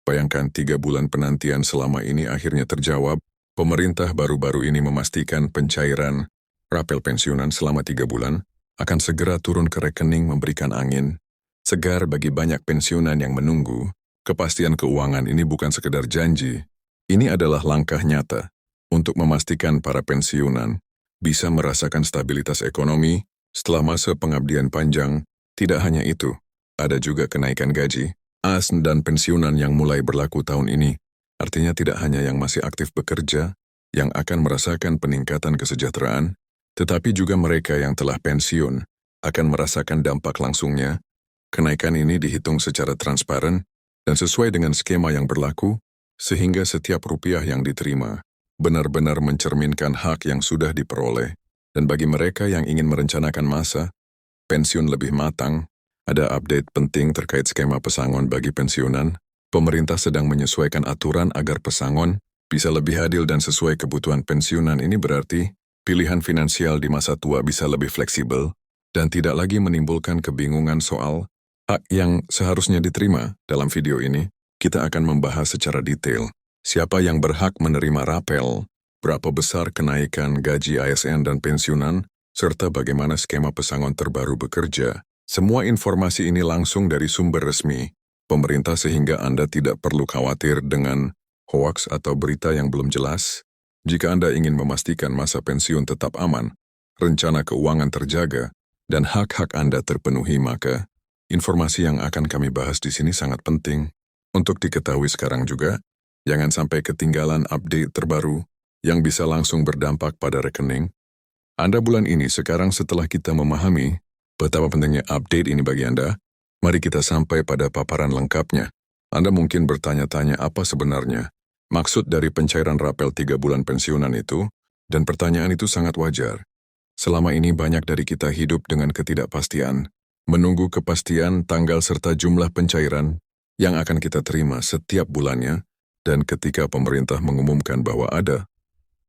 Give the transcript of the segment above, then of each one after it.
Bayangkan 3 bulan penantian selama ini akhirnya terjawab. Pemerintah baru-baru ini memastikan pencairan rapel pensiunan selama 3 bulan akan segera turun ke rekening memberikan angin segar bagi banyak pensiunan yang menunggu. Kepastian keuangan ini bukan sekedar janji. Ini adalah langkah nyata untuk memastikan para pensiunan bisa merasakan stabilitas ekonomi setelah masa pengabdian panjang. Tidak hanya itu, ada juga kenaikan gaji, AS dan pensiunan yang mulai berlaku tahun ini. Artinya tidak hanya yang masih aktif bekerja yang akan merasakan peningkatan kesejahteraan, tetapi juga mereka yang telah pensiun akan merasakan dampak langsungnya. Kenaikan ini dihitung secara transparan dan sesuai dengan skema yang berlaku, sehingga setiap rupiah yang diterima benar-benar mencerminkan hak yang sudah diperoleh. Dan bagi mereka yang ingin merencanakan masa pensiun lebih matang, ada update penting terkait skema pesangon bagi pensiunan. Pemerintah sedang menyesuaikan aturan agar pesangon bisa lebih adil dan sesuai kebutuhan pensiunan. Ini berarti pilihan finansial di masa tua bisa lebih fleksibel dan tidak lagi menimbulkan kebingungan soal hak yang seharusnya diterima. Dalam video ini, kita akan membahas secara detail siapa yang berhak menerima rapel, berapa besar kenaikan gaji ASN dan pensiunan, serta bagaimana skema pesangon terbaru bekerja. Semua informasi ini langsung dari sumber resmi pemerintah sehingga Anda tidak perlu khawatir dengan hoaks atau berita yang belum jelas. Jika Anda ingin memastikan masa pensiun tetap aman, rencana keuangan terjaga, dan hak-hak Anda terpenuhi, maka informasi yang akan kami bahas di sini sangat penting untuk diketahui sekarang juga. Jangan sampai ketinggalan update terbaru yang bisa langsung berdampak pada rekening Anda bulan ini. Sekarang setelah kita memahami betapa pentingnya update ini bagi Anda, mari kita sampai pada paparan lengkapnya. Anda mungkin bertanya-tanya apa sebenarnya maksud dari pencairan rapel 3 bulan pensiunan itu, dan pertanyaan itu sangat wajar. Selama ini banyak dari kita hidup dengan ketidakpastian, menunggu kepastian tanggal serta jumlah pencairan yang akan kita terima setiap bulannya, dan ketika pemerintah mengumumkan bahwa ada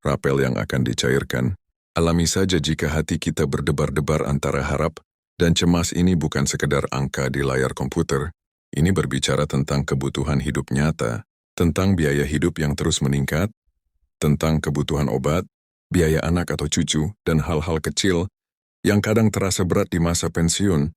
rapel yang akan dicairkan, alami saja jika hati kita berdebar-debar antara harap dan cemas. Ini bukan sekedar angka di layar komputer. Ini berbicara tentang kebutuhan hidup nyata, tentang biaya hidup yang terus meningkat, tentang kebutuhan obat, biaya anak atau cucu, dan hal-hal kecil yang kadang terasa berat di masa pensiun.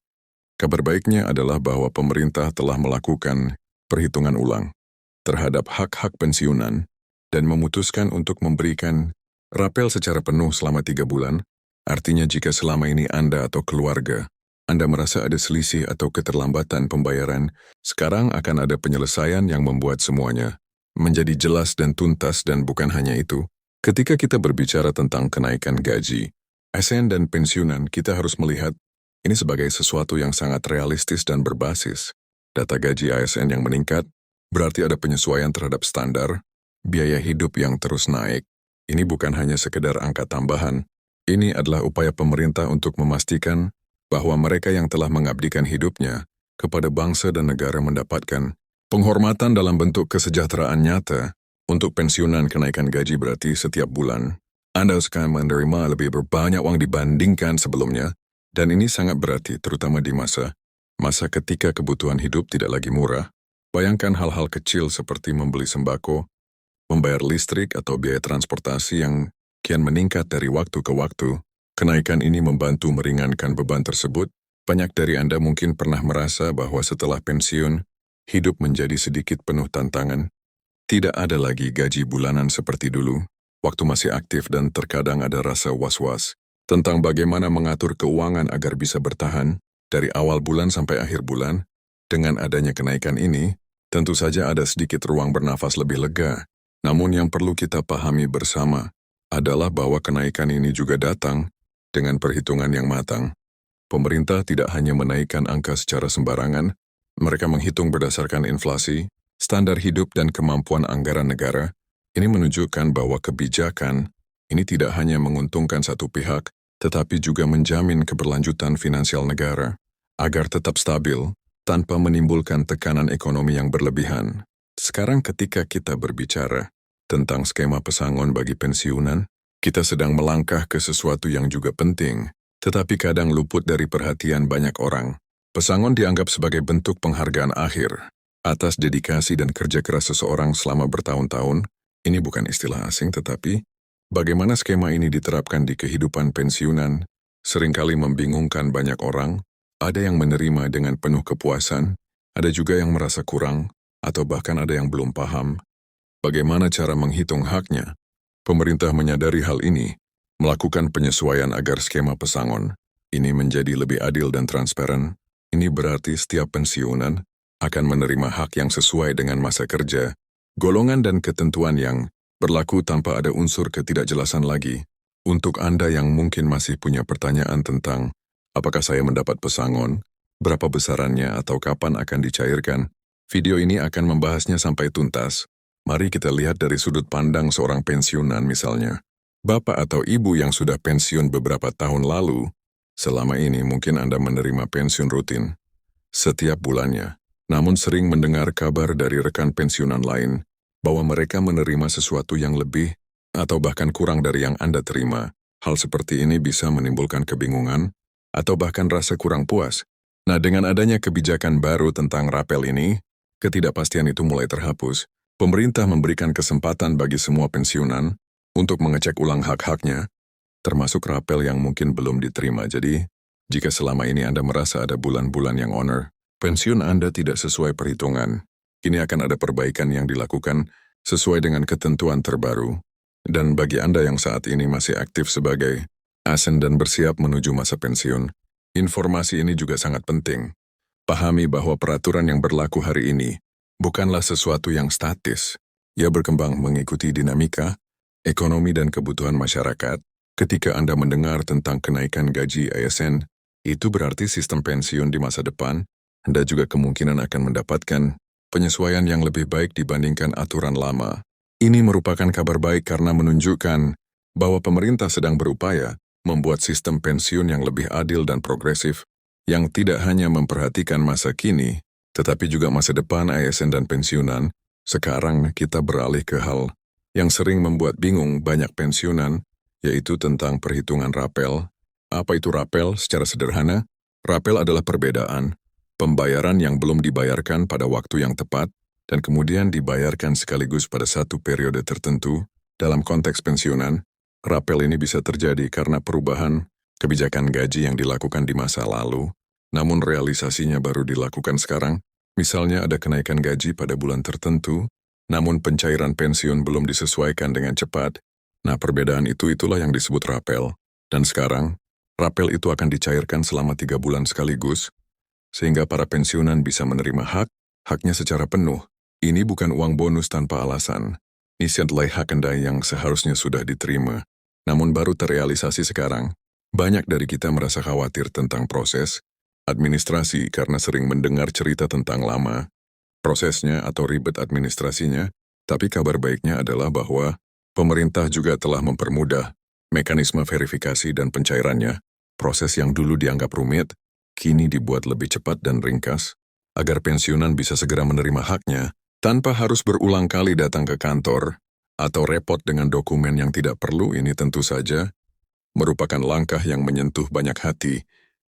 Kabar baiknya adalah bahwa pemerintah telah melakukan perhitungan ulang terhadap hak-hak pensiunan dan memutuskan untuk memberikan rapel secara penuh selama 3 bulan. Artinya jika selama ini Anda atau keluarga Anda merasa ada selisih atau keterlambatan pembayaran, sekarang akan ada penyelesaian yang membuat semuanya menjadi jelas dan tuntas. Dan bukan hanya itu, ketika kita berbicara tentang kenaikan gaji, ASN dan pensiunan, kita harus melihat ini sebagai sesuatu yang sangat realistis dan berbasis. Data gaji ASN yang meningkat berarti ada penyesuaian terhadap standar biaya hidup yang terus naik. Ini bukan hanya sekedar angka tambahan. Ini adalah upaya pemerintah untuk memastikan bahwa mereka yang telah mengabdikan hidupnya kepada bangsa dan negara mendapatkan penghormatan dalam bentuk kesejahteraan nyata. Untuk pensiunan, kenaikan gaji berarti setiap bulan Anda akan menerima lebih banyak uang dibandingkan sebelumnya, dan ini sangat berarti terutama di masa ketika kebutuhan hidup tidak lagi murah. Bayangkan hal-hal kecil seperti membeli sembako, membayar listrik, atau biaya transportasi yang kian meningkat dari waktu ke waktu. Kenaikan ini membantu meringankan beban tersebut. Banyak dari Anda mungkin pernah merasa bahwa setelah pensiun, hidup menjadi sedikit penuh tantangan. Tidak ada lagi gaji bulanan seperti dulu, waktu masih aktif, dan terkadang ada rasa was-was tentang bagaimana mengatur keuangan agar bisa bertahan dari awal bulan sampai akhir bulan. Dengan adanya kenaikan ini, tentu saja ada sedikit ruang bernafas lebih lega. Namun yang perlu kita pahami bersama adalah bahwa kenaikan ini juga datang dengan perhitungan yang matang. Pemerintah tidak hanya menaikkan angka secara sembarangan, mereka menghitung berdasarkan inflasi, standar hidup, dan kemampuan anggaran negara. Ini menunjukkan bahwa kebijakan ini tidak hanya menguntungkan satu pihak, tetapi juga menjamin keberlanjutan finansial negara agar tetap stabil tanpa menimbulkan tekanan ekonomi yang berlebihan. Sekarang ketika kita berbicara tentang skema pesangon bagi pensiunan, kita sedang melangkah ke sesuatu yang juga penting, tetapi kadang luput dari perhatian banyak orang. Pesangon dianggap sebagai bentuk penghargaan akhir. Atas dedikasi dan kerja keras seseorang selama bertahun-tahun, ini bukan istilah asing tetapi bagaimana skema ini diterapkan di kehidupan pensiunan seringkali membingungkan banyak orang. Ada yang menerima dengan penuh kepuasan, ada juga yang merasa kurang, atau bahkan ada yang belum paham bagaimana cara menghitung haknya. Pemerintah menyadari hal ini, melakukan penyesuaian agar skema pesangon ini menjadi lebih adil dan transparan. Ini berarti setiap pensiunan akan menerima hak yang sesuai dengan masa kerja, golongan dan ketentuan yang berlaku tanpa ada unsur ketidakjelasan lagi. Untuk Anda yang mungkin masih punya pertanyaan tentang apakah saya mendapat pesangon, berapa besarannya atau kapan akan dicairkan, video ini akan membahasnya sampai tuntas. Mari kita lihat dari sudut pandang seorang pensiunan misalnya. Bapak atau ibu yang sudah pensiun beberapa tahun lalu, selama ini mungkin Anda menerima pensiun rutin setiap bulannya. Namun sering mendengar kabar dari rekan pensiunan lain bahwa mereka menerima sesuatu yang lebih atau bahkan kurang dari yang Anda terima. Hal seperti ini bisa menimbulkan kebingungan atau bahkan rasa kurang puas. Nah, dengan adanya kebijakan baru tentang rapel ini, ketidakpastian itu mulai terhapus. Pemerintah memberikan kesempatan bagi semua pensiunan untuk mengecek ulang hak-haknya, termasuk rapel yang mungkin belum diterima. Jadi, jika selama ini Anda merasa ada bulan-bulan yang honor, pensiun Anda tidak sesuai perhitungan, kini akan ada perbaikan yang dilakukan sesuai dengan ketentuan terbaru. Dan bagi Anda yang saat ini masih aktif sebagai ASN dan bersiap menuju masa pensiun, informasi ini juga sangat penting. Pahami bahwa peraturan yang berlaku hari ini bukanlah sesuatu yang statis. Ia berkembang mengikuti dinamika, ekonomi dan kebutuhan masyarakat. Ketika Anda mendengar tentang kenaikan gaji ASN, itu berarti sistem pensiun di masa depan Anda juga kemungkinan akan mendapatkan penyesuaian yang lebih baik dibandingkan aturan lama. Ini merupakan kabar baik karena menunjukkan bahwa pemerintah sedang berupaya membuat sistem pensiun yang lebih adil dan progresif, yang tidak hanya memperhatikan masa kini, tetapi juga masa depan ASN dan pensiunan. Sekarang kita beralih ke hal yang sering membuat bingung banyak pensiunan, yaitu tentang perhitungan rapel. Apa itu rapel? Secara sederhana, rapel adalah perbedaan pembayaran yang belum dibayarkan pada waktu yang tepat dan kemudian dibayarkan sekaligus pada satu periode tertentu. Dalam konteks pensiunan, rapel ini bisa terjadi karena perubahan kebijakan gaji yang dilakukan di masa lalu, namun realisasinya baru dilakukan sekarang. Misalnya ada kenaikan gaji pada bulan tertentu, namun pencairan pensiun belum disesuaikan dengan cepat. Nah, perbedaan itulah yang disebut rapel. Dan sekarang, rapel itu akan dicairkan selama 3 bulan sekaligus, sehingga para pensiunan bisa menerima haknya secara penuh. Ini bukan uang bonus tanpa alasan. Ini adalah hak Anda yang seharusnya sudah diterima, namun baru terrealisasi sekarang. Banyak dari kita merasa khawatir tentang proses administrasi karena sering mendengar cerita tentang lama prosesnya atau ribet administrasinya, tapi kabar baiknya adalah bahwa pemerintah juga telah mempermudah mekanisme verifikasi dan pencairannya. Proses yang dulu dianggap rumit, kini dibuat lebih cepat dan ringkas, agar pensiunan bisa segera menerima haknya, tanpa harus berulang kali datang ke kantor, atau repot dengan dokumen yang tidak perlu. Ini tentu saja merupakan langkah yang menyentuh banyak hati,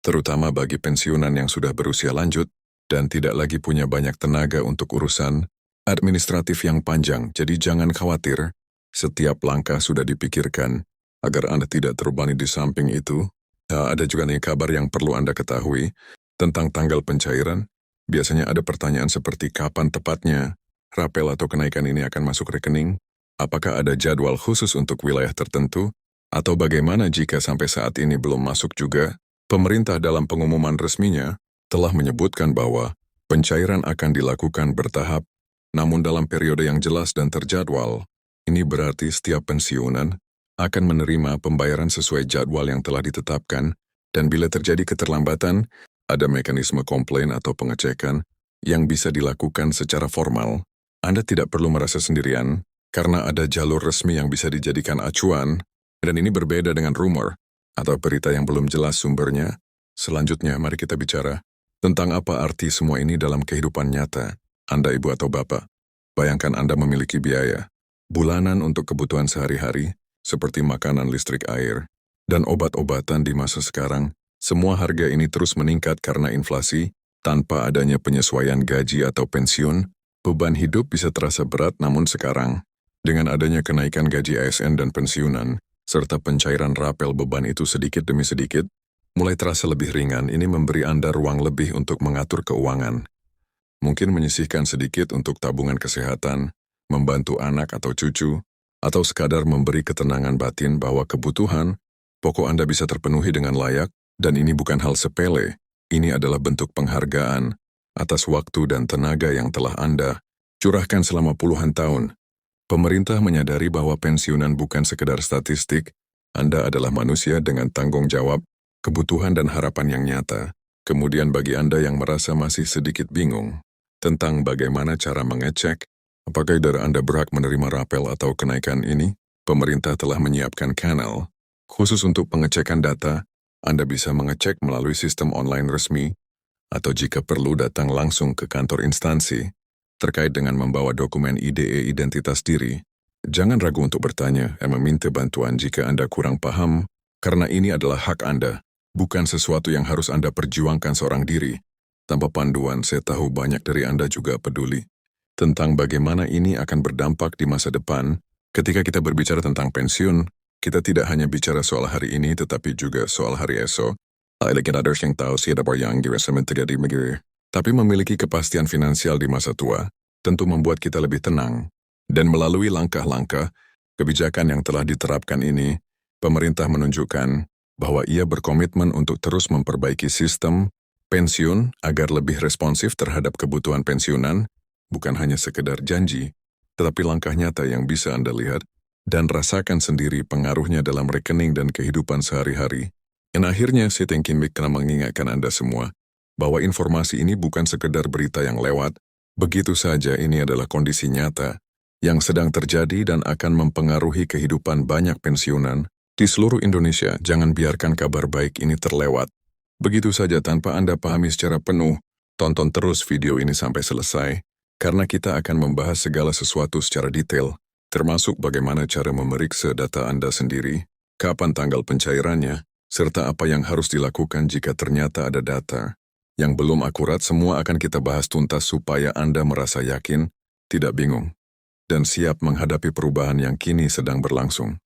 terutama bagi pensiunan yang sudah berusia lanjut, dan tidak lagi punya banyak tenaga untuk urusan administratif yang panjang. Jadi jangan khawatir, setiap langkah sudah dipikirkan, agar Anda tidak terbebani di samping itu. Ada juga nih kabar yang perlu Anda ketahui tentang tanggal pencairan. Biasanya ada pertanyaan seperti kapan tepatnya rapel atau kenaikan ini akan masuk rekening, apakah ada jadwal khusus untuk wilayah tertentu, atau bagaimana jika sampai saat ini belum masuk juga. Pemerintah dalam pengumuman resminya telah menyebutkan bahwa pencairan akan dilakukan bertahap, namun dalam periode yang jelas dan terjadwal. Ini berarti setiap pensiunan akan menerima pembayaran sesuai jadwal yang telah ditetapkan, dan bila terjadi keterlambatan, ada mekanisme komplain atau pengecekan yang bisa dilakukan secara formal. Anda tidak perlu merasa sendirian, karena ada jalur resmi yang bisa dijadikan acuan, dan ini berbeda dengan rumor atau berita yang belum jelas sumbernya. Selanjutnya, mari kita bicara tentang apa arti semua ini dalam kehidupan nyata. Anda ibu atau bapak, bayangkan Anda memiliki biaya bulanan untuk kebutuhan sehari-hari, seperti makanan, listrik, air, dan obat-obatan di masa sekarang. Semua harga ini terus meningkat karena inflasi, Tanpa adanya penyesuaian gaji atau pensiun, beban hidup bisa terasa berat, namun sekarang, dengan adanya kenaikan gaji ASN dan pensiunan, serta pencairan rapel beban itu sedikit demi sedikit, mulai terasa lebih ringan. Ini memberi Anda ruang lebih untuk mengatur keuangan. Mungkin menyisihkan sedikit untuk tabungan kesehatan, membantu anak atau cucu, atau sekadar memberi ketenangan batin bahwa kebutuhan pokok Anda bisa terpenuhi dengan layak, dan ini bukan hal sepele. Ini adalah bentuk penghargaan atas waktu dan tenaga yang telah Anda curahkan selama puluhan tahun. Pemerintah menyadari bahwa pensiunan bukan sekedar statistik. Anda adalah manusia dengan tanggung jawab, kebutuhan dan harapan yang nyata. Kemudian bagi Anda yang merasa masih sedikit bingung tentang bagaimana cara mengecek apakah dari Anda berhak menerima rapel atau kenaikan ini, pemerintah telah menyiapkan kanal khusus untuk pengecekan data. Anda bisa mengecek melalui sistem online resmi, atau jika perlu datang langsung ke kantor instansi, terkait dengan membawa dokumen IDE identitas diri. Jangan ragu untuk bertanya dan meminta bantuan jika Anda kurang paham, karena ini adalah hak Anda, bukan sesuatu yang harus Anda perjuangkan seorang diri. Tanpa panduan, saya tahu banyak dari Anda juga peduli tentang bagaimana ini akan berdampak di masa depan. Ketika kita berbicara tentang pensiun, kita tidak hanya bicara soal hari ini, tetapi juga soal hari esok. Yang tahu siapa yang terjadi begini. Tapi memiliki kepastian finansial di masa tua, tentu membuat kita lebih tenang. Dan melalui langkah-langkah kebijakan yang telah diterapkan ini, pemerintah menunjukkan bahwa ia berkomitmen untuk terus memperbaiki sistem pensiun agar lebih responsif terhadap kebutuhan pensiunan, bukan hanya sekedar janji, tetapi langkah nyata yang bisa Anda lihat dan rasakan sendiri pengaruhnya dalam rekening dan kehidupan sehari-hari. Dan akhirnya, saya ingin mengingatkan Anda semua bahwa informasi ini bukan sekedar berita yang lewat. Begitu saja, ini adalah kondisi nyata yang sedang terjadi dan akan mempengaruhi kehidupan banyak pensiunan di seluruh Indonesia. Jangan biarkan kabar baik ini terlewat begitu saja tanpa Anda pahami secara penuh. Tonton terus video ini sampai selesai, karena kita akan membahas segala sesuatu secara detail, termasuk bagaimana cara memeriksa data Anda sendiri, kapan tanggal pencairannya, serta apa yang harus dilakukan jika ternyata ada data yang belum akurat. Semua akan kita bahas tuntas supaya Anda merasa yakin, tidak bingung, dan siap menghadapi perubahan yang kini sedang berlangsung.